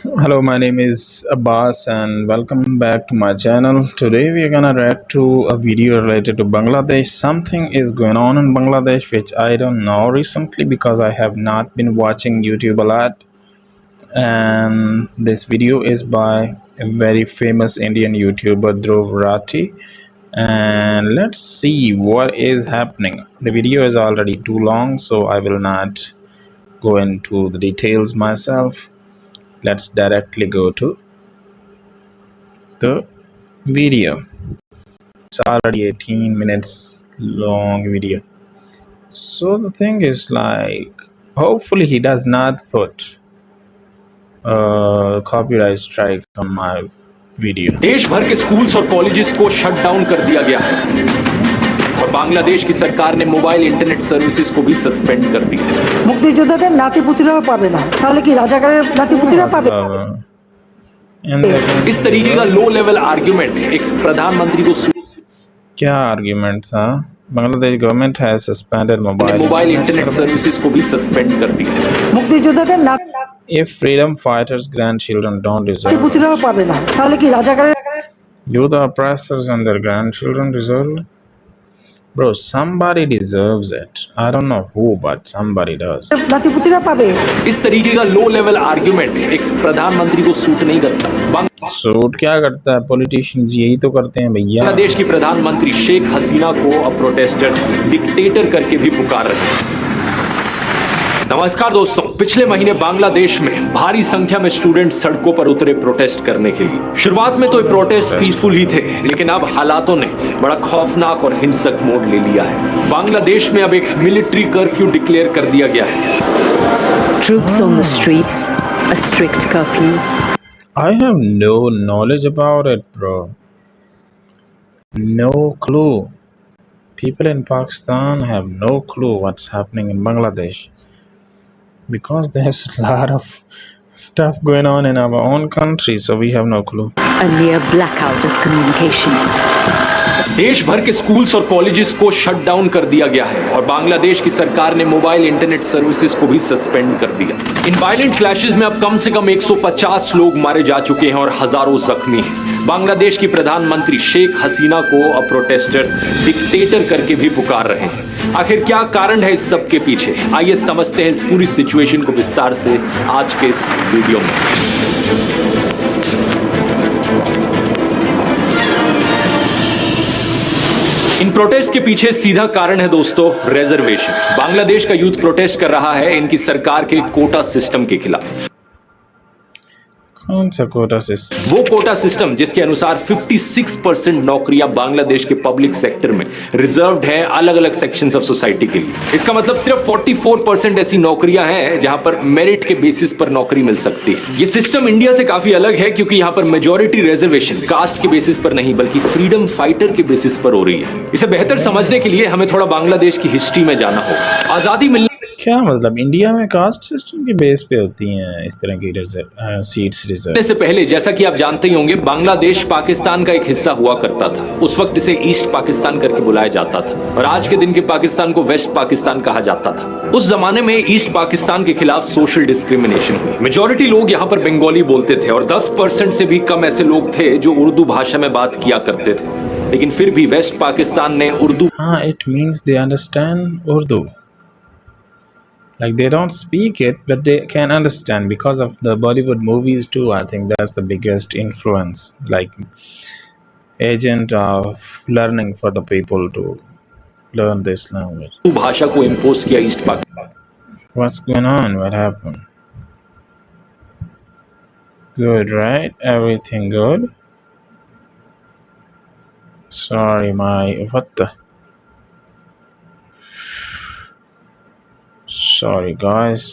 Hello, my name is Abbas and welcome back to my channel. Today we are gonna react to a video related to Bangladesh. Something is going on in Bangladesh which I don't know recently because I have not been watching YouTube a lot. And this video is by a very famous Indian YouTuber Dhruv Rathi. And let's see what is happening. The video is already too long, so I will not go into the details myself. Let's directly go to the video. It's already 18 minutes long video. So the thing is like, hopefully he does not put a copyright strike on my video. देश भर के schools और colleges को shut down कर दिया गया है और बांग्लादेश की सरकार ने मोबाइल इंटरनेट सर्विसेज को भी सस्पेंड कर दिया। মুক্তিযোদ্ধাদের নাতিপুতিরাও পাবে না, তাহলে কি রাজাকারের নাতিপুতিরা পাবে? इस तरीके का लो लेवल आर्ग्यूमेंट एक प्रधानमंत्री को क्या आर्ग्यूमेंट था? Bangladesh government has suspended mobile internet services को भी सस्पेंड कर दिया। মুক্তিযোদ্ধাদের If freedom fighters' grandchildren don't deserve it, নাতিপুতিরাও পাবে না, তাহলে কি রাজাকারের do the oppressors and their grandchildren deserve it? Bro, somebody deserves it. I don't know who, but somebody does. নাতিপুতিরা পাবে? इस तरीके का लो लेवल आर्ग्यूमेंट एक प्रधानमंत्री को सूट नहीं करता। सूट क्या करता है? पॉलिटिशियंस यही तो करते हैं भैया। बांग्लादेश की प्रधानमंत्री शेख हसीना को अब प्रोटेस्टर्स डिक्टेटर करके भी पुकार रहे हैं। नमस्कार दोस्तों, पिछले महीने बांग्लादेश में भारी संख्या में स्टूडेंट सड़कों पर उतरे प्रोटेस्ट करने के लिए। शुरुआत में तो ये प्रोटेस्ट पीसफुल ही थे, लेकिन अब हालातों ने बड़ा खौफनाक और हिंसक मोड़ ले लिया है। बांग्लादेश में अब एक मिलिट्री कर्फ्यू डिक्लेयर कर दिया गया है। Troops on the streets, a strict curfew. I have no knowledge about it, bro. No clue. People in Pakistan have no clue what's happening in Bangladesh because there's a lot of stuff going on in our own country, so we have no clue. A near blackout of communication. देश भर के schools और colleges को shut down कर दिया गया है और बांग्लादेश की सरकार ने मोबाइल इंटरनेट सर्विसेज को भी सस्पेंड कर दिया। इन वायलेंट क्लैशेस में अब कम से कम 150 लोग मारे जा चुके हैं और हजारों जख्मी हैं। बांग्लादेश की प्रधानमंत्री शेख हसीना को अब प्रोटेस्टर्स डिक्टेटर करके भी पुकार रहे हैं। आखिर क्या कारण है इस सब के पीछे? आइए समझते हैं इस पूरी सिचुएशन को विस्तार से आज के इस वीडियो में। इन प्रोटेस्ट के पीछे सीधा कारण है दोस्तों रिजर्वेशन। बांग्लादेश का यूथ प्रोटेस्ट कर रहा है इनकी सरकार के कोटा सिस्टम के खिलाफ। कौन सा कोटा सिस्टम? वो कोटा सिस्टम जिसके अनुसार 56% नौकरियां बांग्लादेश के पब्लिक सेक्टर में रिजर्व्ड है अलग अलग सेक्शंस ऑफ सोसाइटी के लिए। इसका मतलब सिर्फ 44% ऐसी नौकरियां हैं जहां पर मेरिट के बेसिस पर नौकरी मिल सकती है। ये सिस्टम इंडिया से काफी अलग है क्योंकि यहां पर मेजॉरिटी रिजर्वेशन कास्ट के बेसिस पर नहीं बल्कि फ्रीडम फाइटर के बेसिस पर हो रही है। इसे बेहतर समझने के लिए हमें थोड़ा बांग्लादेश की हिस्ट्री में जाना होगा। आजादी मिलने क्या मतलब इंडिया में कास्ट सिस्टम के बेस पे होती हैं इस तरह की सीट्स रिजर्व? से पहले जैसा कि आप जानते ही होंगे बांग्लादेश पाकिस्तान का एक हिस्सा हुआ करता था। उस वक्त इसे ईस्ट पाकिस्तान करके बुलाया जाता था और आज के दिन के पाकिस्तान को वेस्ट पाकिस्तान कहा जाता था। उस जमाने में ईस्ट पाकिस्तान के खिलाफ सोशल डिस्क्रिमिनेशन हुई। मेजॉरिटी लोग यहाँ पर बंगाली बोलते थे और 10% से भी कम ऐसे लोग थे जो उर्दू भाषा में बात किया करते थे, लेकिन फिर भी वेस्ट पाकिस्तान ने Urdu it means they understand Urdu. Like they don't speak it, but they can understand because of the Bollywood movies too. I think that's the biggest influence, like agent of learning for the people to learn this language. भाषा को impose किया east Pakistan. What's going on? What happened? Good, right? Everything good? Sorry, what the? Sorry guys.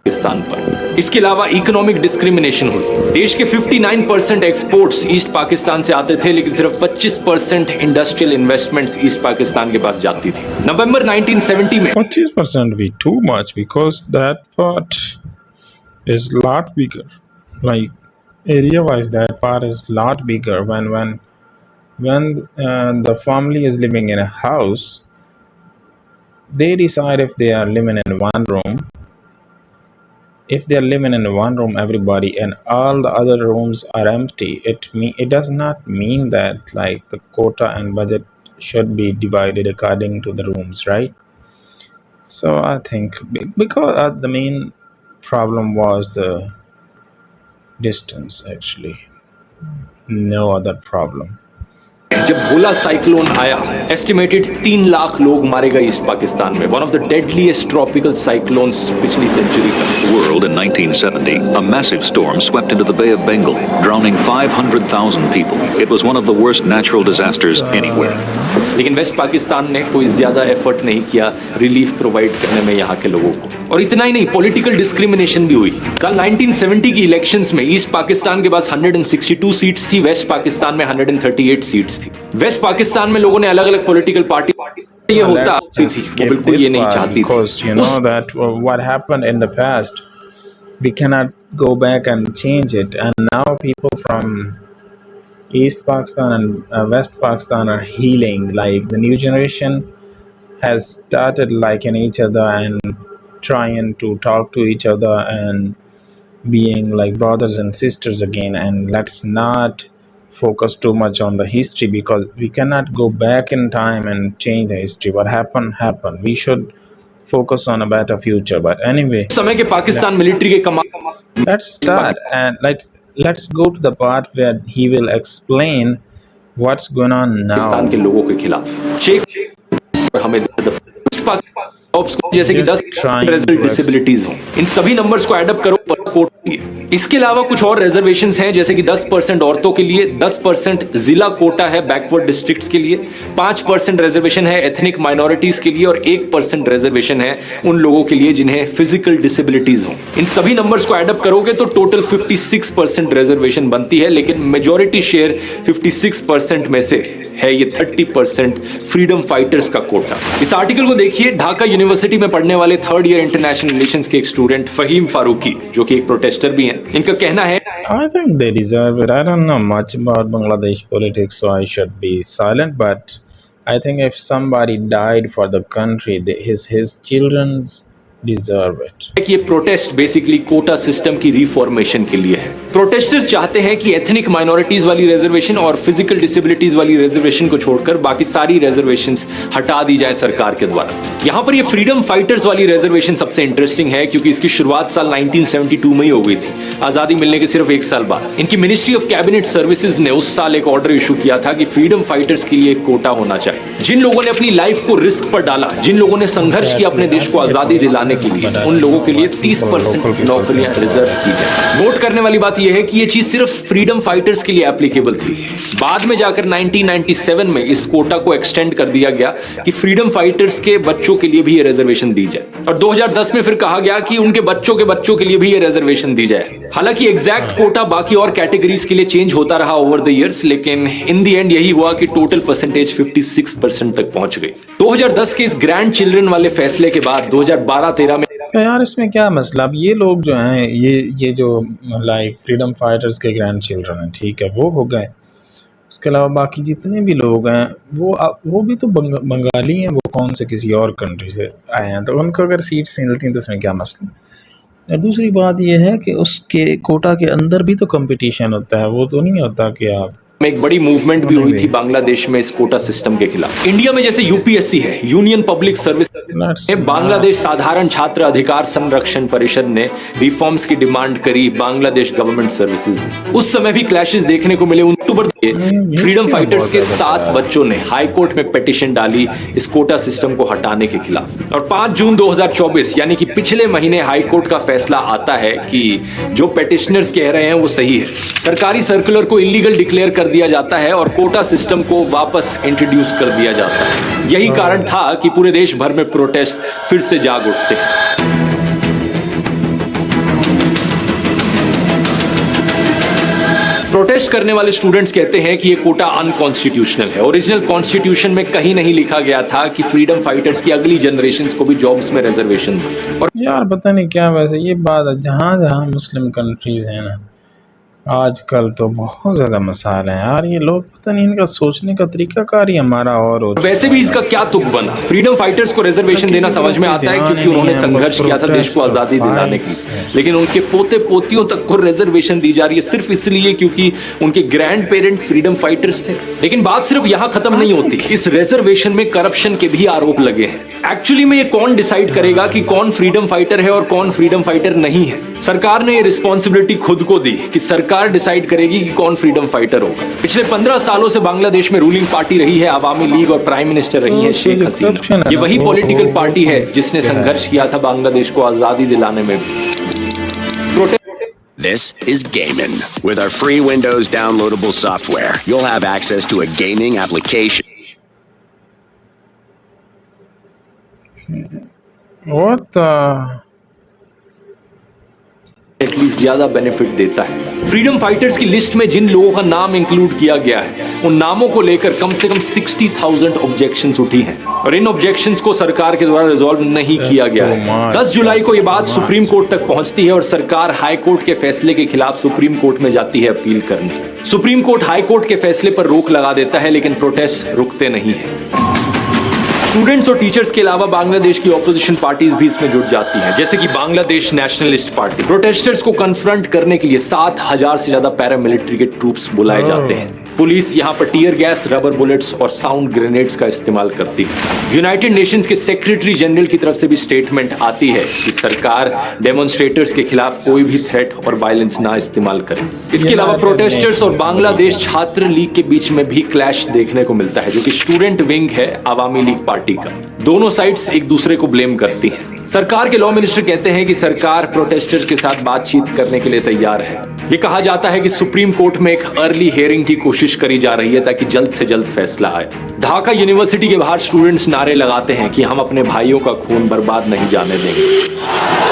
Pakistan पर इसके अलावा economic discrimination हुई। देश के 59% exports east Pakistan से आते थे, लेकिन सिर्फ 25% इंडस्ट्रियल इन्वेस्टमेंट्स ईस्ट पाकिस्तान के पास जाती थी। नवंबर 1970 में 25% be too much because that part is lot bigger. Like area wise that part is lot bigger. When the family is living in a house, they decide if they are living in one room if they're living in one room, everybody, and all the other rooms are empty, it does not mean that like the quota and budget should be divided according to the rooms, right? So I think because the main problem was the distance, actually, no other problem. जब भोला cyclone आया, estimated 3 lakh लोग मारे गए east Pakistan में, one of the deadliest tropical cyclones पिछली century का। World in 1970, a massive storm swept into the Bay of Bengal, drowning 500,000 people. It was one of the worst natural disasters anywhere. लेकिन waste Pakistan ने कोई ज्यादा effort नहीं किया relief provide करने में यहाँ के लोगों को। और इतना ही नहीं, पॉलिटिकल डिस्क्रिमिनेशन भी हुई। साल 1970 की इलेक्शंस में ईस्ट पाकिस्तान के पास 162 सीट्स थी, वेस्ट पाकिस्तान में 138 सीट्स थी। वेस्ट पाकिस्तान में लोगों ने अलग अलग पॉलिटिकल पार्टी ये होता थी, वो बिल्कुल ये नहीं चाहती थी। Because you know that what happened in the past, we cannot go back and change it, and now people from East Pakistan and West Pakistan are healing. Like the new generation has started liking each other and trying to talk to each other and being like brothers and sisters again. And let's not focus too much on the history, because we cannot go back in time and change the history. What happened. We should focus on a better future. But anyway, समय के Pakistan military के command let's start and let's go to the part where he will explain what's going on now. Pakistan के लोगों के खिलाफ शेख और हमें jobs को जैसे कि 10 रिजल्ट डिसेबिलिटीज हो, इन सभी नंबर्स को एडअप करो पर कोट किए। इसके अलावा कुछ और रिजर्वेशंस हैं, जैसे कि 10% औरतों के लिए, 10% जिला कोटा है बैकवर्ड डिस्ट्रिक्ट्स के लिए, 5% रिजर्वेशन है एथनिक माइनॉरिटीज के लिए और 1% रिजर्वेशन है उन लोगों के लिए जिन्हें फिजिकल डिसेबिलिटीज हो। इन सभी नंबर्स को एडअप करोगे तो टोटल 56% रिजर्वेशन बनती है, लेकिन मेजॉरिटी शेयर 56% में से है ये 30% फ्रीडम फाइटर्स का कोटा। इस आर्टिकल को देखिए, ढाका यूनिवर्सिटी में पढ़ने वाले 3rd ईयर इंटरनेशनल रिलेशंस के एक स्टूडेंट फहीम फारूकी, जो कि एक प्रोटेस्टर भी हैं, इनका कहना है I think they deserve it. I don't know much about Bangladesh politics, so I should be silent. But I think if somebody died for the country, his children's deserve it. कि ये protest basically quota system की reformation के लिए है। Protesters चाहते हैं कि ethnic minorities वाली रिजर्वेशन और फिजिकल डिसेबिलिटीज वाली रिजर्वेशन को छोड़कर बाकी सारी रिजर्वेशंस हटा दी जाए सरकार के द्वारा। यहाँ पर ये फ्रीडम फाइटर्स वाली रिजर्वेशन सबसे इंटरेस्टिंग है, क्योंकि इसकी शुरुआत साल 1972 में ही हो गई थी, आजादी मिलने के सिर्फ 1 साल बाद। इनकी मिनिस्ट्री ऑफ कैबिनेट सर्विसेज ने उस साल एक ऑर्डर इशू किया था कि फ्रीडम फाइटर्स के लिए एक कोटा होना चाहिए। जिन लोगों ने अपनी लाइफ को रिस्क पर डाला, जिन लोगों ने संघर्ष किया अपने देश को आजादी दिलाने के लिए, उन लोगों के लिए 30% नौकरियां रिजर्व की जाए। नोट करने वाली बात यह है कि यह चीज सिर्फ फ्रीडम फाइटर्स के लिए एप्लीकेबल थी। बाद में जाकर 1997 में इस कोटा को एक्सटेंड कर दिया गया कि फ्रीडम फाइटर्स के बच्चों के लिए भी यह रिजर्वेशन दी जाए, और 2010 में फिर कहा गया कि उनके बच्चों के लिए भी यह रिजर्वेशन दी जाए। हालांकि एग्जैक्ट कोटा बाकी और कैटेगरीज के लिए चेंज होता रहा ओवर द इयर्स, लेकिन इन द एंड यही हुआ कि टोटल परसेंटेज 56% तक पहुंच गई। 2010 के इस ग्रैंड चिल्ड्रन वाले फैसले के बाद 2012-13 में यार इसमें क्या मसला, अब ये लोग जो हैं ये जो लाइक फ्रीडम फाइटर्स के ग्रैंड चिल्ड्रन हैं, ठीक है, वो हो गए। उसके अलावा बाकी जितने भी लोग हैं वो भी तो बंगाली हैं, वो कौन से किसी और कंट्री से आए हैं, तो उनको अगर सीट्स मिलती हैं तो इसमें क्या मसला। और दूसरी बात ये है कि उसके कोटा के अंदर भी तो कंपटीशन होता है, वो तो नहीं होता कि आप में एक बड़ी मूवमेंट भी हुई थी बांग्लादेश में इस कोटा सिस्टम के खिलाफ। इंडिया में जैसे यूपीएससी है, यूनियन पब्लिक सर्विस, बांग्लादेश साधारण छात्र अधिकार संरक्षण परिषद ने रिफॉर्म्स की डिमांड करी बांग्लादेश गवर्नमेंट सर्विसेज में। उस समय भी क्लैशेस देखने को मिले। अक्टूबर फ्रीडम फाइटर्स के 7 बच्चों ने हाई कोर्ट में पिटीशन डाली इस कोटा सिस्टम को हटाने के खिलाफ, और 5 जून 2024 यानी कि पिछले महीने हाई कोर्ट का फैसला आता है कि जो पिटिशनर्स कह रहे हैं वो सही है। सरकारी सर्कुलर को इलीगल डिक्लेयर कर दिया जाता है और कोटा सिस्टम को वापस इंट्रोड्यूस कर दिया जाता है। यही कारण था कि पूरे देश भर में प्रोटेस्ट फिर से जाग उठते हैं। प्रोटेस्ट करने वाले स्टूडेंट्स कहते हैं कि ये कोटा अनकॉन्स्टिट्यूशनल है। ओरिजिनल कॉन्स्टिट्यूशन में कहीं नहीं लिखा गया था कि फ्रीडम फाइटर्स की अगली जनरेशंस को भी जॉब्स में रिजर्वेशन दो। और यार पता नहीं क्या, वैसे ये बात है, जहाँ जहाँ मुस्लिम कंट्रीज हैं ना, आजकल तो बहुत ज्यादा मसाले हैं यार, ये लोग पता नहीं इनका सोचने का तरीका कार ही हमारा और हो वैसे भी इसका क्या तुक बना। फ्रीडम फाइटर्स को रिजर्वेशन देना समझ में आता है क्योंकि उन्होंने संघर्ष किया था देश को आजादी दिलाने के लिए, लेकिन उनके पोते पोतियों तक को रिजर्वेशन दी जा रही है सिर्फ इसलिए क्योंकि उनके ग्रैंड पेरेंट्स फ्रीडम फाइटर्स थे। लेकिन बात सिर्फ यहां खत्म नहीं होती, इस रिजर्वेशन में करप्शन के भी आरोप लगे हैं। एक्चुअली में ये कौन डिसाइड करेगा कि कौन फ्रीडम फाइटर है और कौन फ्रीडम फाइटर नहीं है? सरकार ने ये रिस्पॉन्सिबिलिटी खुद को दी कि सरकार डिसाइड करेगी कि कौन फ्रीडम फाइटर होगा। पिछले 15 सालों से बांग्लादेश में रूलिंग पार्टी रही है अवामी लीग और प्राइम मिनिस्टर रही है शेख हसीना। ये वही पॉलिटिकल पार्टी है जिसने संघर्ष किया था बांग्लादेश को आजादी दिलाने में भी। This is Gaimin. With our free Windows downloadable software, you'll have access to a gaming application. What the? At least ज्यादा बेनिफिट देता है। फ्रीडम फाइटर्स की लिस्ट में जिन लोगों का नाम इंक्लूड किया गया है उन नामों को लेकर कम से कम 60,000 ऑब्जेक्शंस उठी हैं और इन ऑब्जेक्शंस को सरकार के द्वारा रिजॉल्व नहीं किया गया है। 10 जुलाई को यह बात सुप्रीम कोर्ट तक पहुंचती है और सरकार हाई कोर्ट के फैसले के खिलाफ सुप्रीम कोर्ट में जाती है अपील करने। सुप्रीम कोर्ट हाई कोर्ट के फैसले पर रोक लगा देता है लेकिन प्रोटेस्ट रुकते नहीं है। स्टूडेंट्स और टीचर्स के अलावा बांग्लादेश की ऑपोजिशन पार्टीज भी इसमें जुट जाती हैं, जैसे कि बांग्लादेश नेशनलिस्ट पार्टी। प्रोटेस्टर्स को कन्फ्रंट करने के लिए 7,000 से ज्यादा पैरामिलिट्री के ट्रूप्स बुलाए जाते हैं। पुलिस यहां पर टीयर गैस, रबर बुलेट्स और साउंड ग्रेनेड्स का इस्तेमाल करती है। यूनाइटेड नेशंस के सेक्रेटरी जनरल की तरफ से भी स्टेटमेंट आती है कि सरकार डेमोन्स्ट्रेटर्स के खिलाफ कोई भी थ्रेट और वायलेंस ना इस्तेमाल करे। इसके अलावा प्रोटेस्टर्स और बांग्लादेश छात्र लीग के बीच में भी क्लैश देखने को मिलता है, जो कि स्टूडेंट विंग है अवामी लीग पार्टी का। दोनों साइड्स एक दूसरे को ब्लेम करती हैं। सरकार के लॉ मिनिस्टर कहते हैं कि सरकार प्रोटेस्टर्स के साथ बातचीत करने के लिए तैयार है। ये कहा जाता है कि सुप्रीम कोर्ट में एक अर्ली हियरिंग की कोशिश करी जा रही है ताकि जल्द से जल्द फैसला आए। ढाका यूनिवर्सिटी के बाहर स्टूडेंट्स नारे लगाते हैं कि हम अपने भाइयों का खून बर्बाद नहीं जाने देंगे।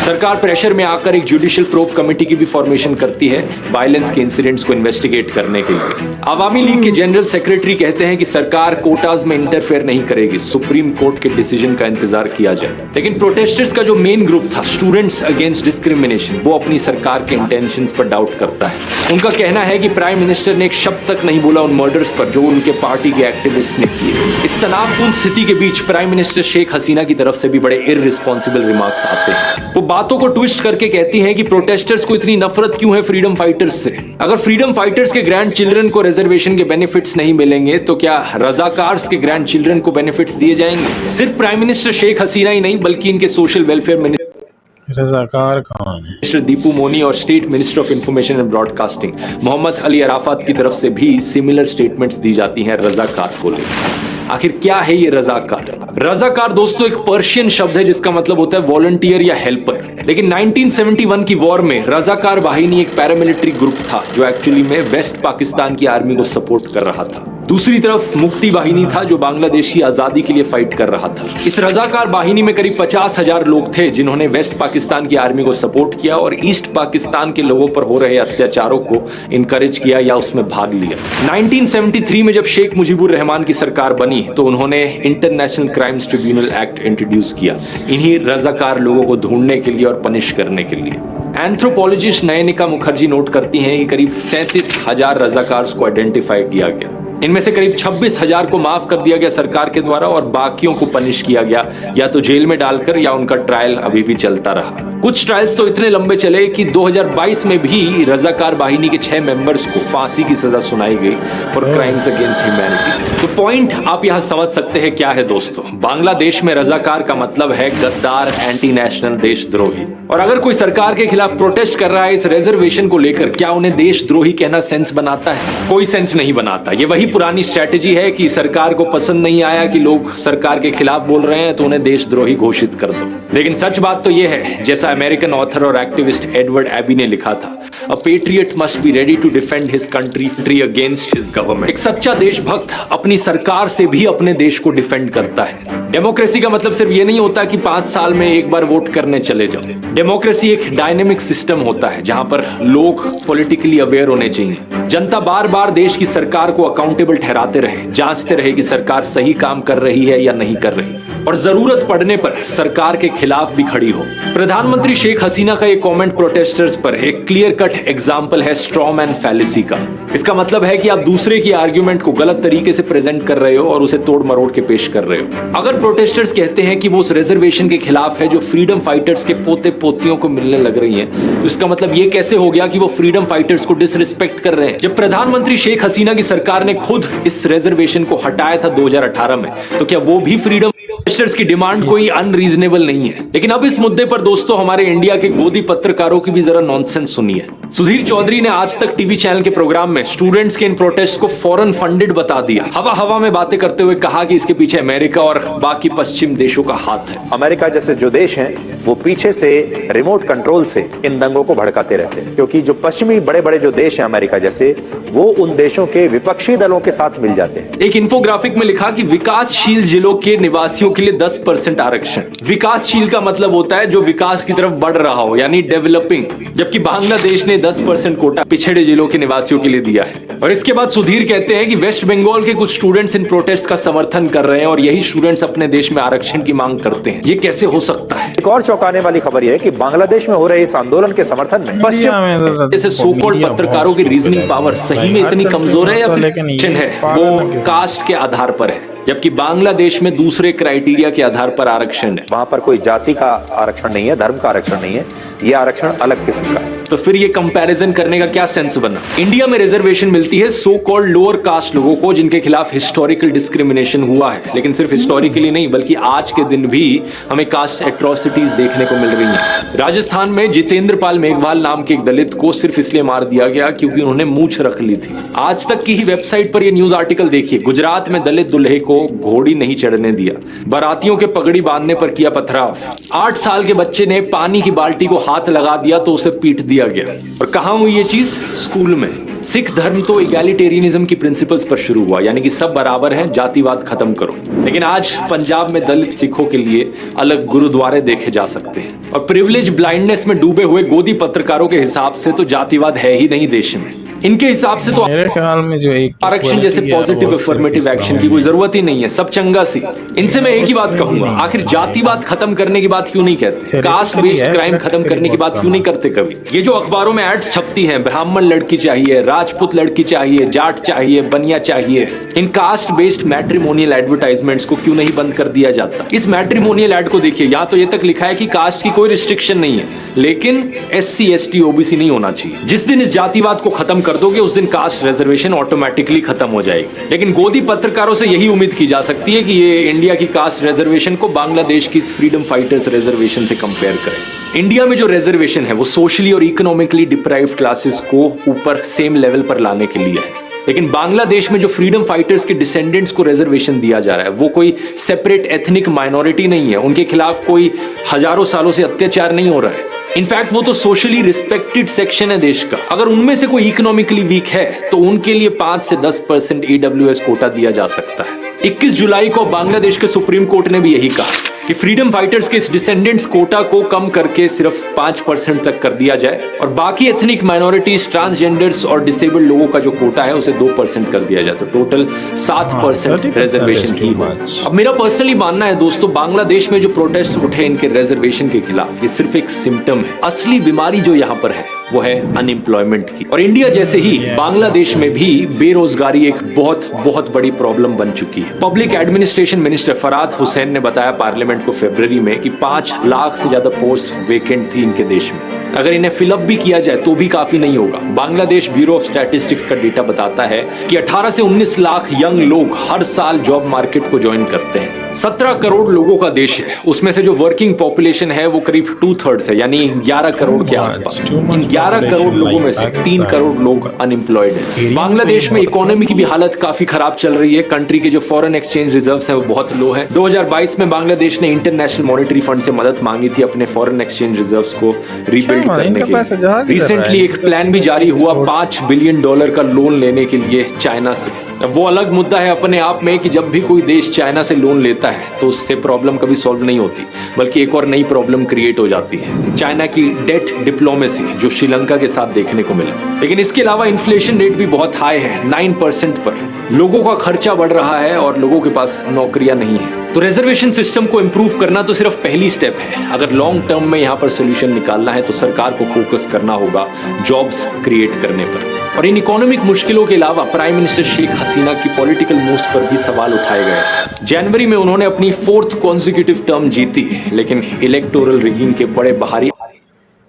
सरकार प्रेशर में आकर एक जुडिशियल प्रोब कमेटी की भी फॉर्मेशन करती है वायलेंस के इंसिडेंट्स को इन्वेस्टिगेट करने के लिए। अवामी लीग के जनरल सेक्रेटरी कहते हैं कि सरकार कोटाज में इंटरफेयर नहीं करेगी, सुप्रीम कोर्ट के डिसीजन का इंतजार किया जाए। लेकिन प्रोटेस्टर्स का जो मेन ग्रुप था स्टूडेंट्स अगेंस्ट डिस्क्रिमिनेशन, वो अपनी सरकार के इंटेंशंस पर डाउट करता है। उनका कहना है कि प्राइम मिनिस्टर ने एक शब्द तक नहीं बोला उन मर्डर्स पर जो उनके पार्टी के एक्टिविस्ट ने किए। इस तनावपूर्ण स्थिति के बीच प्राइम मिनिस्टर शेख हसीना की तरफ से भी बड़े इररिस्पॉन्सिबल रिमार्क्स आते हैं। वो बातों को ट्विस्ट करके कहती हैं कि प्रोटेस्टर्स को इतनी नफरत क्यों है फ्रीडम फाइटर्स से। अगर फ्रीडम फाइटर्स के ग्रैंड चिल्ड्रन को रिजर्वेशन के बेनिफिट्स नहीं मिलेंगे तो क्या रजाकार्स के ग्रैंड चिल्ड्रन को बेनिफिट्स दिए जाएंगे? सिर्फ प्राइम मिनिस्टर शेख हसीना ही नहीं बल्कि इनके सोशल वेलफेयर मिनिस्टर रजाकार कौन है? मिनिस्टर दीपू मोनी और state minister of information and broadcasting Mohammad Ali Arafat की तरफ से भी सिमिलर स्टेटमेंट्स दी जाती हैं रजाकार को लेकर। आखिर क्या है ये रजाकार? रजाकार दोस्तों एक पर्शियन शब्द है जिसका मतलब होता है वॉलंटियर या हेल्पर। लेकिन 1971 की वॉर में रजाकार वाहिनी एक पैरामिलिट्री ग्रुप था जो एक्चुअली में वेस्ट पाकिस्तान की आर्मी को सपोर्ट कर रहा था। दूसरी तरफ मुक्ति वाहिनी था जो बांग्लादेश की आजादी के लिए फाइट कर रहा था। इस रजाकार वाहिनी में करीब 50,000 लोग थे जिन्होंने वेस्ट पाकिस्तान की आर्मी को सपोर्ट किया और ईस्ट पाकिस्तान के लोगों पर हो रहे अत्याचारों को इनकरेज किया या उसमें भाग लिया। 1973 में जब शेख मुजीबुर रहमान की सरकार बनी तो उन्होंने international crimes tribunal act introduce किया इन्हीं रजाकार लोगों को ढूंढने के लिए और पनिश करने के लिए। एंथ्रोपोलॉजिस्ट नयनिका मुखर्जी नोट करती हैं कि करीब 37,000 रजाकार्स को आइडेंटिफाई किया गया। इनमें से करीब 26,000 को माफ कर दिया गया सरकार के द्वारा और बाकियों को पनिश किया गया या तो जेल में डालकर या उनका ट्रायल अभी भी चलता रहा। कुछ ट्रायल्स तो इतने लंबे चले कि 2022 में भी रजाकार वाहिनी के 6 मेंबर्स को फांसी की सजा सुनाई गई फॉर क्राइम्स अगेंस्ट ह्यूमैनिटी। तो पॉइंट आप यहां समझ सकते हैं क्या है दोस्तों। बांग्लादेश में रजाकार का मतलब है गद्दार, एंटी नेशनल, देशद्रोही। और अगर कोई सरकार के खिलाफ प्रोटेस्ट कर रहा है इस रिजर्वेशन को लेकर, क्या उन्हें देशद्रोही कहना सेंस बनाता है? कोई सेंस नहीं बनाता। ये वही पुरानी स्ट्रैटेजी है कि सरकार को पसंद नहीं आया कि लोग सरकार के खिलाफ बोल रहे हैं तो उन्हें देशद्रोही घोषित कर दो। लेकिन सच बात तो यह है, जैसा अमेरिकन ऑथर और एक्टिविस्ट एडवर्ड एबी ने लिखा था, a patriot must be ready to defend his country against his government. एक सच्चा देशभक्त अपनी सरकार से भी अपने देश को डिफेंड करता है। डेमोक्रेसी का मतलब सिर्फ ये नहीं होता कि 5 साल में एक बार वोट करने चले जाओ। डेमोक्रेसी एक डायनेमिक सिस्टम होता है जहां पर लोग पॉलिटिकली अवेयर होने चाहिए। जनता बार बार देश की सरकार को अकाउंटेबल ठहराते रहे, जांचते रहे कि सरकार सही काम कर रही है या नहीं कर रही। और जरूरत पड़ने पर सरकार के खिलाफ भी खड़ी हो। प्रधानमंत्री शेख हसीना का ये कमेंट प्रोटेस्टर्स पर एक क्लियर कट एग्जाम्पल है स्ट्रॉ मैन फैलेसी का। इसका मतलब है कि आप दूसरे की आर्ग्यूमेंट को गलत तरीके से प्रेजेंट कर रहे हो और उसे तोड़ मरोड़ के पेश कर रहे हो। अगर प्रोटेस्टर्स कहते हैं कि वो उस रिजर्वेशन के खिलाफ है जो फ्रीडम फाइटर्स के पोते पोतियों को मिलने लग रही है, तो इसका मतलब ये कैसे हो गया कि वो फ्रीडम फाइटर्स को डिसरिस्पेक्ट कर रहे हैं? जब प्रधानमंत्री शेख हसीना की सरकार ने खुद इस रिजर्वेशन को हटाया था 2018 में, तो क्या वो भी फ्रीडम फाइटर्स की डिमांड कोई अनरीजनेबल नहीं है? लेकिन अब इस मुद्दे पर दोस्तों हमारे इंडिया के गोदी पत्रकारों की भी जरा नॉनसेंस सुनिए। सुधीर चौधरी ने आज तक टीवी चैनल के प्रोग्राम में स्टूडेंट्स के इन प्रोटेस्ट को फॉरेन फंडेड बता दिया। हवा हवा में बातें करते हुए कहा कि इसके पीछे अमेरिका और बाकी पश्चिम देशों का हाथ है। अमेरिका जैसे जो देश हैं वो पीछे से रिमोट कंट्रोल से इन दंगों को भड़काते रहते हैं, क्योंकि जो पश्चिमी बड़े बड़े जो देश हैं अमेरिका जैसे, वो उन देशों के विपक्षी दलों के साथ मिल जाते हैं। एक इंफोग्राफिक में लिखा कि विकासशील जिलों के निवासियों के लिए 10% आरक्षण। विकासशील का मतलब होता है जो विकास की तरफ बढ़ रहा हो, यानी डेवलपिंग, जबकि बांग्लादेश ने 10% कोटा पिछड़े जिलों के निवासियों के लिए दिया है। और इसके बाद सुधीर कहते हैं कि वेस्ट बंगाल के कुछ स्टूडेंट्स इन प्रोटेस्ट का समर्थन कर रहे हैं और यही स्टूडेंट्स अपने देश में आरक्षण की मांग करते हैं। ये कैसे हो सकता है? एक और चौंकाने वाली खबर यह है कि बांग्लादेश में हो रहे इस आंदोलन के समर्थन में पश्चिम जैसे सो-कॉल्ड पत्रकारों की रीजनिंग पावर सही में इतनी कमजोर है या फिर है वो कास्ट के आधार पर है, जबकि बांग्लादेश में दूसरे क्राइटेरिया के आधार पर आरक्षण है। वहां पर कोई जाति का आरक्षण नहीं है, धर्म का आरक्षण नहीं है, ये आरक्षण अलग किस्म का है। तो फिर ये कंपैरिजन करने का क्या सेंस बना? इंडिया में रिजर्वेशन मिलती है सो कॉल्ड लोअर कास्ट लोगों को जिनके खिलाफ हिस्टोरिकल डिस्क्रिमिनेशन हुआ है, लेकिन सिर्फ हिस्टोरिकली नहीं बल्कि आज के दिन भी हमें कास्ट एट्रोसिटीज देखने को मिल रही हैं। राजस्थान में जितेंद्र पाल मेघवाल नाम के एक दलित को सिर्फ इसलिए मार दिया गया क्योंकि उन्होंने मूंछ रख ली थी। आज तक की ही वेबसाइट पर यह न्यूज आर्टिकल देखिए। गुजरात में दलित दूल्हे को घोड़ी नहीं चढ़ने दिया, बारातियों के पगड़ी बांधने पर किया पथराव। 8 साल के बच्चे ने पानी की बाल्टी को हाथ लगा दिया तो उसे पीट दिया गया। और कहां हुई ये चीज? स्कूल में। सिख धर्म तो इगैलिटेरियनिज्म की प्रिंसिपल्स पर शुरू हुआ, यानी कि सब बराबर हैं, जातिवाद खत्म करो। लेकिन आज पंजाब में दलित सिखों के लिए अलग गुरुद्वारे देखे जा सकते हैं। और प्रिविलेज ब्लाइंडनेस में डूबे हुए गोदी पत्रकारों के हिसाब से तो जातिवाद है ही नहीं देश में। इनके हिसाब से तो मेरे ख्याल में जो एक आरक्षण जैसे पॉजिटिव अफर्मेटिव एक्शन की कोई जरूरत ही नहीं है, सब चंगा सी। इनसे मैं एक ही बात कहूंगा, आखिर जातिवाद खत्म करने की बात क्यों नहीं कहते? कास्ट बेस्ड क्राइम खत्म करने की बात क्यों नहीं करते कभी? ये जो अखबारों में एड्स छपती हैं, ब्राह्मण लड़की चाहिए, राजपूत लड़की चाहिए, जाट चाहिए, बनिया चाहिए, इन कास्ट बेस्ड मैट्रिमोनियल एडवर्टाइजमेंट्स को क्यों नहीं बंद कर दिया जाता? इस मैट्रिमोनियल एड को देखिए, यहाँ तो ये तक लिखा है कि कास्ट की कोई रिस्ट्रिक्शन नहीं है, लेकिन SC ST OBC नहीं होना चाहिए। जिस दिन इस जातिवाद को खत्म कर दोगे उस दिन कास्ट रिजर्वेशन ऑटोमेटिकली खत्म हो जाएगी। लेकिन गोदी पत्रकारों से यही उम्मीद की जा सकती है कि ये इंडिया की कास्ट रिजर्वेशन को बांग्लादेश की फ्रीडम फाइटर्स रिजर्वेशन से कंपेयर करें। इंडिया में जो रिजर्वेशन है वो सोशली और इकोनॉमिकली डिप्राइव्ड क्लासेस को ऊपर सेम लेवल पर लाने के लिए है, लेकिन बांग्लादेश में जो फ्रीडम फाइटर्स के डिसेंडेंट्स को रिजर्वेशन दिया जा रहा है वो कोई सेपरेट एथनिक माइनॉरिटी नहीं है, उनके खिलाफ कोई हजारों सालों से अत्याचार नहीं हो रहा है। इनफैक्ट वो तो सोशली रिस्पेक्टेड सेक्शन है देश का। अगर उनमें से कोई इकोनॉमिकली वीक है तो उनके लिए 5 से 10% EWS कोटा दिया जा सकता है। 21 जुलाई को बांग्लादेश के सुप्रीम कोर्ट ने भी यही कहा कि फ्रीडम फाइटर्स के इस डिसेंडेंट्स कोटा को कम करके सिर्फ 5% तक कर दिया जाए और बाकी एथनिक माइनॉरिटीज, ट्रांसजेंडर्स और डिसेबल्ड लोगों का जो कोटा है उसे 2% कर दिया जाए, तो टोटल 7% रिजर्वेशन ही हो। अब मेरा पर्सनली मानना है दोस्तों, बांग्लादेश में जो प्रोटेस्ट उठे इनके रिजर्वेशन के खिलाफ, ये सिर्फ एक सिम्टम है। असली बीमारी जो यहाँ पर है वो है अनएम्प्लॉयमेंट की। और इंडिया जैसे ही बांग्लादेश में भी बेरोजगारी एक बहुत बहुत बड़ी प्रॉब्लम बन चुकी है। पब्लिक एडमिनिस्ट्रेशन मिनिस्टर फराद हुसैन ने बताया पार्लियामेंट को फरवरी में कि 5 लाख से ज्यादा पोस्ट वेकेंट थी इनके देश में। अगर इन्हें फिलअप भी किया जाए तो भी काफी नहीं होगा। बांग्लादेश ब्यूरो ऑफ स्टैटिस्टिक्स का डेटा बताता है कि 18 से 19 लाख यंग लोग हर साल जॉब मार्केट को ज्वाइन करते हैं। 17 करोड़ लोगों का देश है, उसमें से जो वर्किंग पॉपुलेशन है वो करीब 2/3 है, यानी 11 करोड़ के आसपास। इन 11 करोड़ लोगों में से 3 करोड़ लोग अनएम्प्लॉयड हैं। बांग्लादेश में इकोनॉमी की भी हालत काफी खराब चल रही है। कंट्री के जो फॉरेन एक्सचेंज रिजर्व्स हैं वो बहुत लो है। 2022 में बांग्लादेश ने इंटरनेशनल मॉनेटरी फंड से मदद मांगी थी अपने फॉरेन एक्सचेंज रिजर्व्स को रिबिल्ड करने के लिए। रिसेंटली एक प्लान भी जारी हुआ $5 बिलियन का लोन लेने के लिए चाइना से। अब वो अलग मुद्दा है अपने आप में कि जब भी कोई देश चाइना से लोन लेता है तो उससे प्रॉब्लम कभी सॉल्व नहीं होती, बल्कि एक और नई प्रॉब्लम क्रिएट हो जाती है। चाइना की डेट डिप्लोमेसी जो श्रीलंका के साथ देखने को मिला। लेकिन इसके अलावा इन्फ्लेशन रेट भी बहुत हाई है, 9% पर। लोगों का खर्चा बढ़ रहा है और लोगों के पास नौकरियां नहीं है। तो रिजर्वेशन सिस्टम को इंप्रूव करना तो सिर्फ पहली स्टेप है। अगर लॉन्ग टर्म में यहां पर सोल्यूशन निकालना है तो सरकार को फोकस करना होगा जॉब्स क्रिएट करने पर। और इन इकोनॉमिक मुश्किलों के अलावा प्राइम मिनिस्टर शेख हसीना की पॉलिटिकल मूव्स पर भी सवाल उठाए गए। जनवरी में उन्होंने अपनी 4th कॉन्जिक्यूटिव टर्म जीती, लेकिन इलेक्टोरल रिगिंग के बड़े बाहरी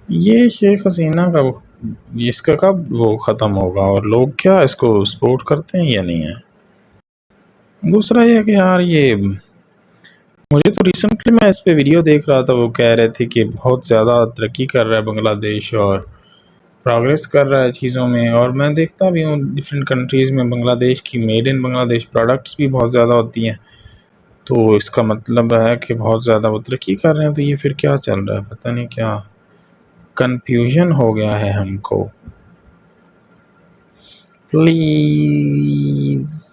ये शेख हसीना का इसका कब वो ख़त्म होगा और लोग क्या इसको सपोर्ट करते हैं या नहीं है। दूसरा ये कि यार ये मुझे तो रिसेंटली मैं इस पे वीडियो देख रहा था, वो कह रहे थे कि बहुत ज़्यादा तरक्की कर रहा है बांग्लादेश और प्रोग्रेस कर रहा है चीज़ों में, और मैं देखता भी हूँ डिफरेंट कंट्रीज़ में बांग्लादेश की मेड इन बांग्लादेश प्रोडक्ट्स भी बहुत ज़्यादा होती हैं। तो इसका मतलब है कि बहुत ज़्यादा वो तरक्की कर रहे हैं। तो ये फिर क्या चल रहा है, पता नहीं, क्या कंफ्यूजन हो गया है हमको। Please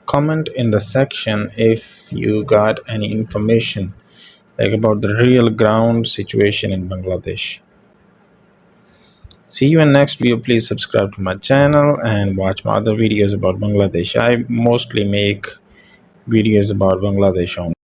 comment in the section if you got any information like about the real ground situation in Bangladesh. See you in next video. Please subscribe to my channel and watch my other videos about Bangladesh. I mostly make videos about Bangladesh only.